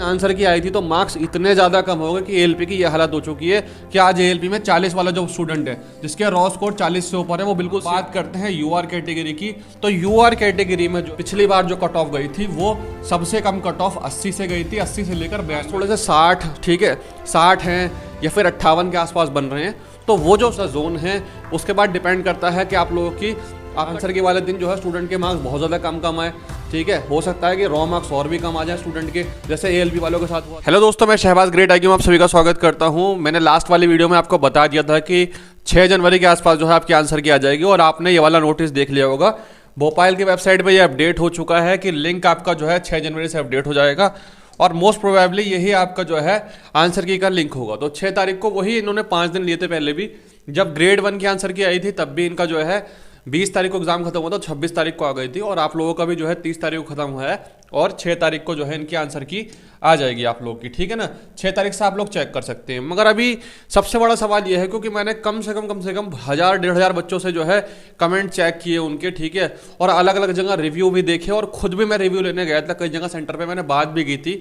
Answer की आई थी तो मार्क्स इतने ज़्यादा कम हो गए कि एएलपी की ये हालत हो चुकी है कि आज एएलपी में 40 वाला जो स्टूडेंट है जिसके रॉ स्कोर 40 से ऊपर है वो बिल्कुल। बात करते हैं यूआर कैटेगरी की, तो यूआर कैटेगरी में जो पिछली बार जो कट ऑफ गई थी वो सबसे कम कट ऑफ 80 से गई थी, 80 से लेकर 82 थोड़े से 60, ठीक है 60 हैं या फिर 58 के आसपास बन रहे हैं। तो वो जो जोन है उसके बाद डिपेंड करता है कि आप लोगों की आंसर के वाले दिन जो है स्टूडेंट के मार्क्स बहुत ज़्यादा कम आए, ठीक है। हो सकता है कि रॉ मार्क्स और भी कम आ जाए स्टूडेंट के, जैसे एएलपी वालों के साथ हुआ। हेलो दोस्तों, मैं शहबाज ग्रेट आईक्यू में आप सभी का स्वागत करता हूं। मैंने लास्ट वाली वीडियो में आपको बता दिया था कि 6 जनवरी के आसपास जो है आपकी आंसर की आ जाएगी, और आपने ये वाला नोटिस देख लिया होगा। भोपाल की वेबसाइट पर ये अपडेट हो चुका है कि लिंक आपका जो है 6 जनवरी से अपडेट हो जाएगा, और मोस्ट प्रोबेबली यही आपका जो है आंसर की का लिंक होगा। तो 6 तारीख को वही इन्होंने 5 दिन लिए थे पहले भी, जब ग्रेड 1 की आंसर की आई थी तब भी इनका जो है 20 तारीख को एग्जाम खत्म हुआ था, 26 तारीख को आ गई थी, और आप लोगों का भी जो है 30 तारीख को खत्म हुआ है, और 6 तारीख को जो है इनकी आंसर की आ जाएगी आप लोग की, ठीक है ना। 6 तारीख से आप लोग चेक कर सकते हैं। मगर अभी सबसे बड़ा सवाल यह है, क्योंकि मैंने कम से कम 1000-1500 बच्चों से जो है कमेंट चेक किए उनके, ठीक है, और अलग अलग जगह रिव्यू भी देखे, और खुद भी मैं रिव्यू लेने गया था कई जगह सेंटर पर, मैंने बात भी की थी।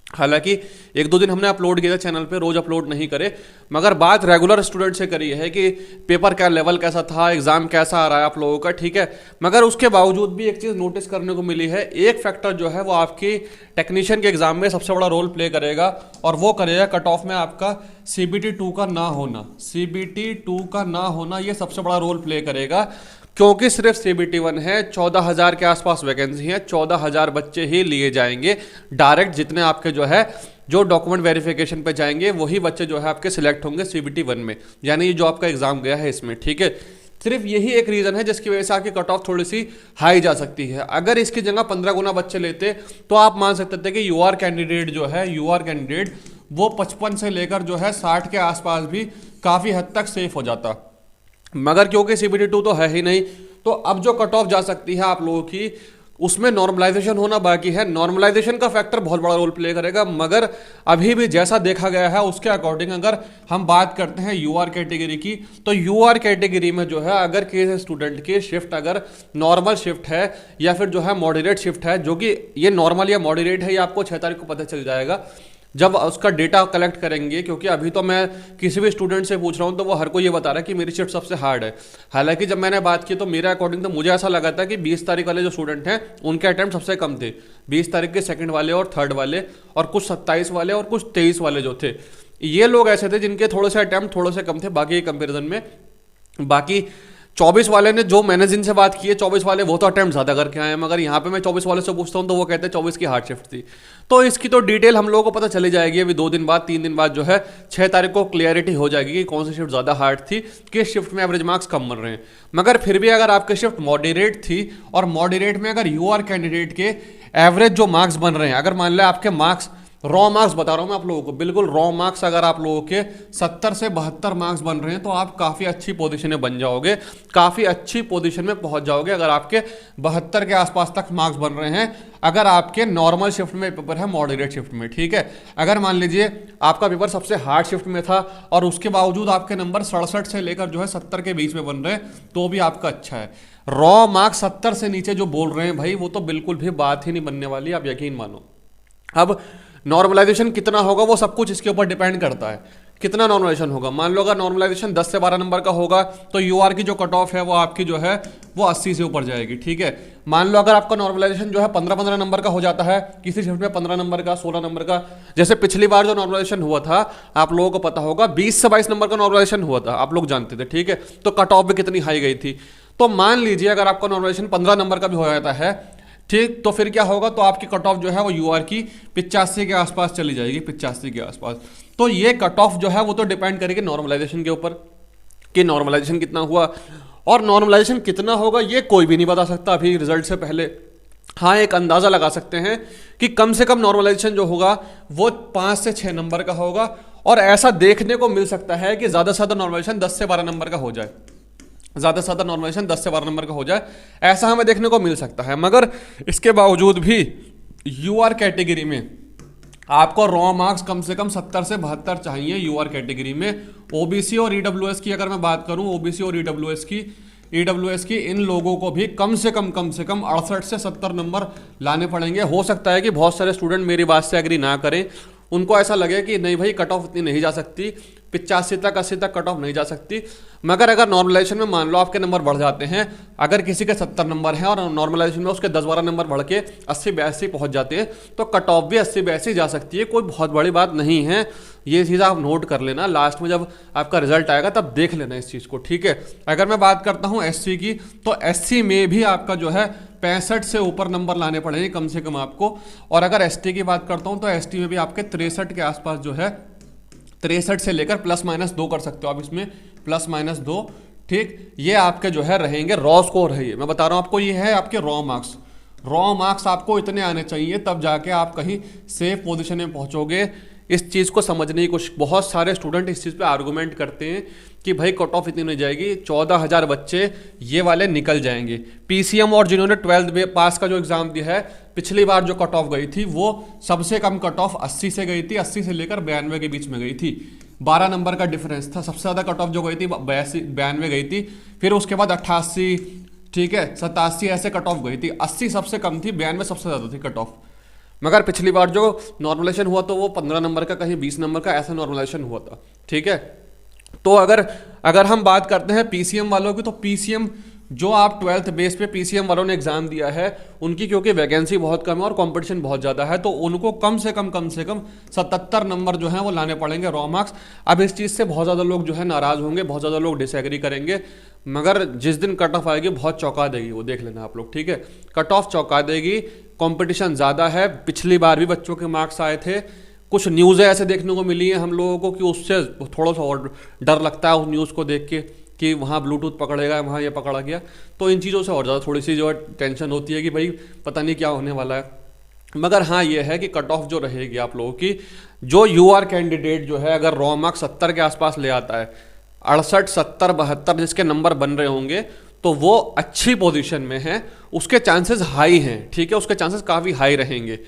हालांकि 1-2 दिन हमने अपलोड किया था चैनल पे, रोज अपलोड नहीं करे, मगर बात रेगुलर स्टूडेंट से करी है कि पेपर का लेवल कैसा था, एग्जाम कैसा आ रहा है आप लोगों का, ठीक है। मगर उसके बावजूद भी एक चीज़ नोटिस करने को मिली है, एक फैक्टर जो है वो आपकी टेक्नीशियन के एग्जाम में सबसे बड़ा रोल प्ले करेगा, और वो करेगा कट ऑफ में आपका CBT 2 का ना होना। CBT 2 का ना होना ये सबसे बड़ा रोल प्ले करेगा, क्योंकि सिर्फ CBT 1 है। 14,000 के आसपास वैकेंसी है, 14,000 बच्चे ही लिए जाएंगे डायरेक्ट, जितने आपके जो है जो डॉक्यूमेंट वेरिफिकेशन पे जाएंगे वही बच्चे जो है आपके सिलेक्ट होंगे CBT 1 में, यानी जो आपका एग्जाम गया है इसमें, ठीक है। सिर्फ यही एक रीज़न है जिसकी वजह से आपकी कट ऑफ थोड़ी सी हाई जा सकती है। अगर इसकी जगह 15 गुना बच्चे लेते तो आप मान सकते थे कि यूआर कैंडिडेट जो है, यूआर कैंडिडेट वो 55 से लेकर जो है 60 के आसपास भी काफ़ी हद तक सेफ हो जाता। मगर क्योंकि CBT 2 तो है ही नहीं, तो अब जो कट ऑफ जा सकती है आप लोगों की, उसमें नॉर्मलाइजेशन होना बाकी है। नॉर्मलाइजेशन का फैक्टर बहुत बड़ा रोल प्ले करेगा, मगर अभी भी जैसा देखा गया है उसके अकॉर्डिंग अगर हम बात करते हैं यूआर कैटेगरी की, तो यूआर कैटेगरी में जो है अगर किसी स्टूडेंट की शिफ्ट अगर नॉर्मल शिफ्ट है या फिर जो है मॉडरेट शिफ्ट है, जो कि ये नॉर्मल या मॉडरेट है ये आपको 6 तारीख को पता चल जाएगा जब उसका डेटा कलेक्ट करेंगे। क्योंकि अभी तो मैं किसी भी स्टूडेंट से पूछ रहा हूँ तो वो हर कोई ये बता रहा है कि मेरी शिफ्ट सबसे हार्ड है। हालांकि जब मैंने बात की तो मेरे अकॉर्डिंग तो मुझे ऐसा लगा था कि 20 तारीख वाले जो स्टूडेंट हैं उनके अटैम्प्ट सबसे कम थे, 20 तारीख के सेकंड वाले और थर्ड वाले, और कुछ 27 वाले और कुछ 23 वाले जो थे, ये लोग ऐसे थे जिनके थोड़े से अटैम्प्ट थोड़े से कम थे बाकी के कंपेरिजन में। बाकी 24 वाले ने, जो मैंने जिनसे बात की है 24 वाले, वो तो अटेम्प्ट ज़्यादा करके आए हैं, मगर यहाँ पे मैं 24 वाले से पूछता हूँ तो वो कहते हैं 24 की हार्ड शिफ्ट थी। तो इसकी तो डिटेल हम लोगों को पता चली जाएगी अभी 2 दिन बाद, 3 दिन बाद जो है 6 तारीख को क्लियरिटी हो जाएगी कि कौन सी शिफ्ट ज़्यादा हार्ड थी, किस शिफ्ट में एवरेज मार्क्स कम बन रहे हैं। मगर फिर भी अगर आपकी शिफ्ट मॉडरेट थी, और मॉडरेट में अगर यूआर कैंडिडेट के एवरेज जो मार्क्स बन रहे हैं, अगर मान लें आपके मार्क्स, रॉ मार्क्स बता रहा हूं मैं आप लोगों को, बिल्कुल रॉ मार्क्स अगर आप लोगों के 70 से 72 मार्क्स बन रहे हैं तो आप काफ़ी अच्छी पोजीशन में बन जाओगे, काफ़ी अच्छी पोजीशन में पहुंच जाओगे अगर आपके 72 के आसपास तक मार्क्स बन रहे हैं, अगर आपके नॉर्मल शिफ्ट में पेपर है, मॉडरेट शिफ्ट में, ठीक है। अगर मान लीजिए आपका पेपर सबसे हार्ड शिफ्ट में था और उसके बावजूद आपके नंबर 67 से लेकर जो है 70 के बीच में बन रहे हैं तो भी आपका अच्छा है। रॉ मार्क्स 70 से नीचे जो बोल रहे हैं भाई, वो तो बिल्कुल भी बात ही नहीं बनने वाली, आप यकीन मानो। अब नॉर्मलाइजेशन कितना होगा वो सब कुछ इसके ऊपर डिपेंड करता है, कितना नॉर्मलाइजेशन होगा। मान लो अगर नॉर्मलाइजेशन 10 से 12 नंबर का होगा तो यूआर की जो कट ऑफ है वो आपकी जो है वो 80 से ऊपर जाएगी, ठीक है। मान लो अगर आपका नॉर्मलाइजेशन जो है 15-15 नंबर का हो जाता है, किसी शिफ्ट में 15 नंबर का, 16 नंबर का, जैसे पिछली बार जो नॉर्मलाइजेशन हुआ था आप लोगों को पता होगा 20 से 22 नंबर का नॉर्मलाइजेशन हुआ था, आप लोग जानते थे, ठीक है। तो कट ऑफ भी कितनी हाई गई थी। तो मान लीजिए अगर आपका नॉर्मलाइजेशन 15 नंबर का भी हो जाता है, ठीक, तो फिर क्या होगा, तो आपकी कट ऑफ जो है वो यूआर की 85 के आसपास चली जाएगी, 85 के आसपास। तो ये कट ऑफ जो है वो तो डिपेंड करेगी नॉर्मलाइजेशन के ऊपर कि नॉर्मलाइजेशन कितना हुआ, और नॉर्मलाइजेशन कितना होगा ये कोई भी नहीं बता सकता अभी रिजल्ट से पहले। हाँ, एक अंदाज़ा लगा सकते हैं कि कम से कम नॉर्मलाइजेशन जो होगा वो 5 से 6 नंबर का होगा, और ऐसा देखने को मिल सकता है कि ज़्यादा से ज़्यादा नॉर्मलाइजेशन 10 से 12 नंबर का हो जाए, ज़्यादा से ज़्यादा नॉर्मलाइजेशन 10 से 12 नंबर का हो जाए, ऐसा हमें देखने को मिल सकता है। मगर इसके बावजूद भी यूआर कैटेगरी में आपको रॉ मार्क्स कम से कम 70 से 72 चाहिए यूआर कैटेगरी में। ओबीसी और ईडब्ल्यूएस की अगर मैं बात करूं, ओबीसी और ईडब्ल्यूएस की ईडब्ल्यूएस की, इन लोगों को भी कम से कम 68 से 70 नंबर लाने पड़ेंगे। हो सकता है कि बहुत सारे स्टूडेंट मेरी बात से एग्री ना करें, उनको ऐसा लगे कि नहीं भाई कट ऑफ इतनी नहीं जा सकती, 85 तक 80 तक कट ऑफ नहीं जा सकती। मगर अगर नॉर्मलाइजेशन में मान लो आपके नंबर बढ़ जाते हैं, अगर किसी के 70 नंबर हैं और नॉर्मलाइजेशन में उसके 10-12 नंबर बढ़ के 80-82 पहुंच जाते हैं, तो कट ऑफ भी 80-82 जा सकती है, कोई बहुत बड़ी बात नहीं है। ये चीज़ आप नोट कर लेना, लास्ट में जब आपका रिजल्ट आएगा तब देख लेना इस चीज़ को, ठीक है। अगर मैं बात करता हूँ एससी की, तो एससी में भी आपका जो है 65 से ऊपर नंबर लाने पड़ेंगे कम से कम आपको। और अगर एसटी की बात करता हूँ तो एसटी में भी आपके 63 के आसपास जो है, 63 से लेकर +-2 कर सकते हो आप इसमें, +-2, ठीक। ये आपके जो है रहेंगे रॉ स्कोर है, ये मैं बता रहा हूँ आपको, ये है आपके रॉ मार्क्स। रॉ मार्क्स आपको इतने आने चाहिए तब जाके आप कहीं सेफ पोजीशन में पहुंचोगे। इस चीज़ को समझने की कोशिश, बहुत सारे स्टूडेंट इस चीज़ पे आर्गूमेंट करते हैं कि भाई कट ऑफ इतनी नहीं जाएगी, 14,000 बच्चे ये वाले निकल जाएंगे। पीसीएम और जिन्होंने 12th पास का जो एग्जाम दिया है, पिछली बार जो कट ऑफ गई थी वो सबसे कम कट ऑफ 80 से गई थी, 80 से लेकर 92 के बीच में गई थी, 12 नंबर का डिफरेंस था। सबसे ज़्यादा कट ऑफ जो गई थी 92 गई थी, फिर उसके बाद 88, ठीक है, 87 ऐसे कट ऑफ गई थी, 80 सबसे कम थी, 92 सबसे ज़्यादा थी कट ऑफ। मगर पिछली बार जो नॉर्मलाइजेशन हुआ तो वो 15 नंबर का, कहीं 20 नंबर का ऐसा नॉर्मलाइजेशन हुआ था, ठीक है। तो अगर हम बात करते हैं पीसीएम वालों की, तो पीसीएम जो आप 12th बेस पे पीसीएम वालों ने एग्जाम दिया है, उनकी क्योंकि वैकेंसी बहुत कम है और कंपटीशन बहुत ज़्यादा है, तो उनको कम से कम 77 नंबर जो है वो लाने पड़ेंगे रॉ मार्क्स। अब इस चीज़ से बहुत ज़्यादा लोग जो है नाराज़ होंगे, बहुत ज़्यादा लोग डिसएग्री करेंगे, मगर जिस दिन कट ऑफ आएगी बहुत चौंका देगी वो, देख लेना आप लोग, ठीक है। कट ऑफ चौंका देगी, कंपटीशन ज़्यादा है। पिछली बार भी बच्चों के मार्क्स आए थे, कुछ न्यूज़ें ऐसे देखने को मिली है हम लोगों को कि उससे थोड़ा सा और डर लगता है उस न्यूज़ को देख के कि वहाँ ब्लूटूथ पकड़ेगा, वहाँ ये पकड़ा गया, तो इन चीज़ों से और ज़्यादा थोड़ी सी जो है टेंशन होती है कि भाई पता नहीं क्या होने वाला है। मगर हाँ ये है कि कट ऑफ जो रहेगी आप लोगों की, जो यूआर कैंडिडेट जो है अगर रॉ मार्क्स 70 के आसपास ले आता है, 68, 70, 72 जिसके नंबर बन रहे होंगे, तो वो अच्छी पोजीशन में है, उसके चांसेस हाई हैं, ठीक है, उसके चांसेस काफ़ी हाई रहेंगे।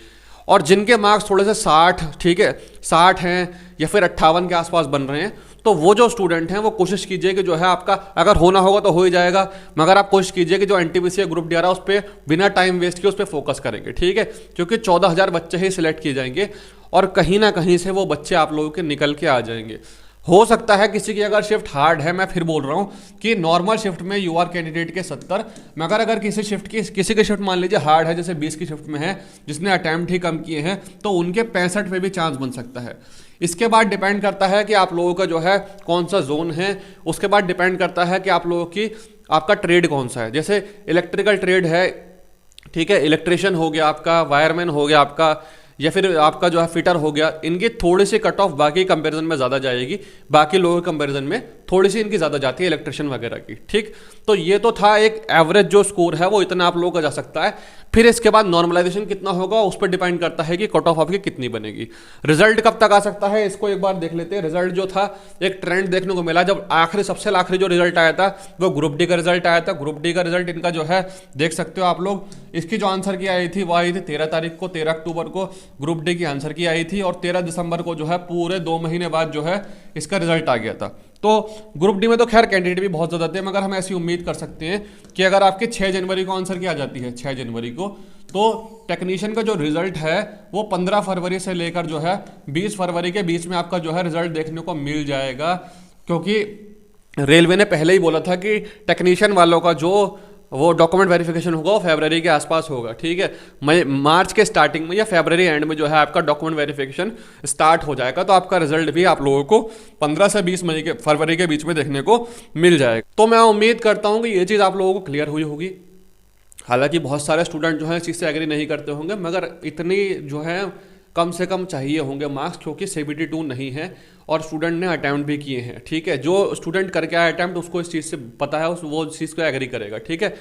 और जिनके मार्क्स थोड़े से 60, ठीक है, 60 हैं या फिर 58 के आसपास बन रहे हैं, तो वो जो स्टूडेंट हैं वो कोशिश कीजिए कि जो है आपका अगर होना होगा तो हो ही जाएगा, मगर आप कोशिश कीजिए कि जो एनटीपीसी ग्रुप डी आ रहा है उस पर बिना टाइम वेस्ट किए उस पर फोकस करेंगे, ठीक है, क्योंकि 14,000 बच्चे ही सिलेक्ट किए जाएंगे और कहीं ना कहीं से वो बच्चे आप लोगों के निकल के आ जाएंगे। हो सकता है किसी की अगर शिफ्ट हार्ड है, मैं फिर बोल रहा हूँ कि नॉर्मल शिफ्ट में यूआर कैंडिडेट के 70, मगर अगर किसी की शिफ्ट मान लीजिए हार्ड है, जैसे 20 की शिफ्ट में है, जिसने अटैम्प्ट ही कम किए हैं, तो उनके 65 पे भी चांस बन सकता है। इसके बाद डिपेंड करता है कि आप लोगों का जो है कौन सा जोन है, उसके बाद डिपेंड करता है कि आप लोगों की आपका ट्रेड कौन सा है। जैसे इलेक्ट्रिकल ट्रेड है, ठीक है, इलेक्ट्रिशियन हो गया आपका, वायरमैन हो गया आपका, या फिर आपका जो है फिटर हो गया, इनकी थोड़ी सी कट ऑफ बाकी कंपैरिजन में ज़्यादा जाएगी, बाकी लोगों के कंपैरिजन में थोड़ी सी इनकी ज़्यादा जाती है इलेक्ट्रिशियन वगैरह की, ठीक। तो ये तो था एक एवरेज जो स्कोर है वो इतना आप लोगों का जा सकता है। फिर इसके बाद नॉर्मलाइजेशन कितना होगा उस पर डिपेंड करता है कि कट ऑफ आपकी कितनी बनेगी। रिजल्ट कब तक आ सकता है इसको एक बार देख लेते हैं। रिजल्ट जो था, एक ट्रेंड देखने को मिला, जब सबसे आखिरी जो रिजल्ट आया था वो ग्रुप डी का रिजल्ट आया था। ग्रुप डी का रिजल्ट इनका जो है देख सकते हो आप लोग, इसकी जो आंसर की आई थी वो आई थी 13 तारीख को, 13 अक्टूबर को ग्रुप डी की आंसर की आई थी, और 13 दिसंबर को जो है पूरे 2 महीने बाद जो है इसका रिजल्ट आ गया था। तो ग्रुप डी में तो खैर कैंडिडेट भी बहुत ज़्यादा थे, मगर हम ऐसी उम्मीद कर सकते हैं कि अगर आपके 6 जनवरी को आंसर की आ जाती है, 6 जनवरी को, तो टेक्नीशियन का जो रिजल्ट है वो 15 फरवरी से लेकर जो है 20 फरवरी के बीच में आपका जो है रिजल्ट देखने को मिल जाएगा। क्योंकि रेलवे ने पहले ही बोला था कि टेक्नीशियन वालों का जो वो डॉक्यूमेंट वेरिफिकेशन होगा वो फरवरी के आसपास होगा, ठीक है। मार्च के स्टार्टिंग में या फरवरी एंड में जो है आपका डॉक्यूमेंट वेरिफिकेशन स्टार्ट हो जाएगा, तो आपका रिजल्ट भी आप लोगों को 15 से 20 फरवरी के बीच में देखने को मिल जाएगा। तो मैं उम्मीद करता हूँ कि ये चीज़ आप लोगों को क्लियर हुई होगी। हालांकि बहुत सारे स्टूडेंट जो हैं इस चीज़ से एग्री नहीं करते होंगे, मगर इतनी जो है कम से कम चाहिए होंगे मार्क्स, क्योंकि CBT2 नहीं है और स्टूडेंट ने अटैम्प्ट भी किए हैं, ठीक है। जो स्टूडेंट करके आया अटैम्प्ट उसको इस चीज़ से पता है, वो इस चीज़ को एग्री करेगा, ठीक है।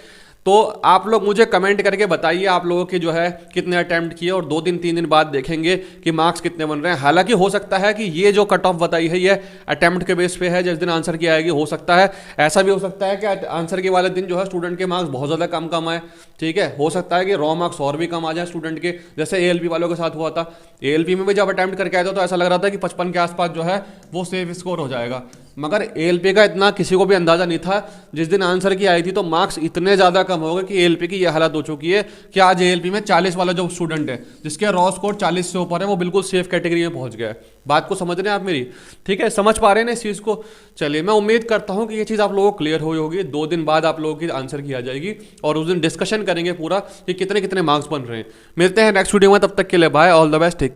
तो आप लोग मुझे कमेंट करके बताइए आप लोगों के जो है कितने अटैम्प्ट किए, और 2 दिन 3 दिन बाद देखेंगे कि मार्क्स कितने बन रहे हैं। हालांकि हो सकता है कि ये जो कट ऑफ बताई है ये अटैम्प्ट के बेस पे है, जिस दिन आंसर की आएगी, हो सकता है ऐसा भी हो सकता है कि आंसर के वाले दिन जो है स्टूडेंट के मार्क्स बहुत ज़्यादा कम आए, ठीक है। हो सकता है कि रॉ मार्क्स और भी कम आ जाए स्टूडेंट के, जैसे ALP वालों के साथ हुआ था। ALP में भी जब अटैम्प्ट करके आया था तो ऐसा लग रहा था कि 55 के आसपास जो है वो सेफ स्कोर हो जाएगा, मगर एएलपी का इतना किसी को भी अंदाजा नहीं था। जिस दिन आंसर की आई थी तो मार्क्स इतने ज़्यादा कम हो गए कि एएलपी की यह हालत हो चुकी है कि आज एएलपी में 40 वाला जो स्टूडेंट है जिसके रॉ स्कोर 40 से ऊपर है वो बिल्कुल सेफ कैटेगरी में पहुंच गया है। बात को समझ रहे हैं आप मेरी? ठीक है, समझ पा रहे हैं ना इस चीज़ को? चलिए, मैं उम्मीद करता हूँ कि ये चीज़ आप लोगों को क्लियर हुई होगी। 2 दिन बाद आप लोगों की आंसर की आ जाएगी और उस दिन डिस्कशन करेंगे पूरा कि कितने कितने मार्क्स बन रहे हैं। मिलते हैं नेक्स्ट वीडियो में, तब तक के लिए bye, all the best, take care.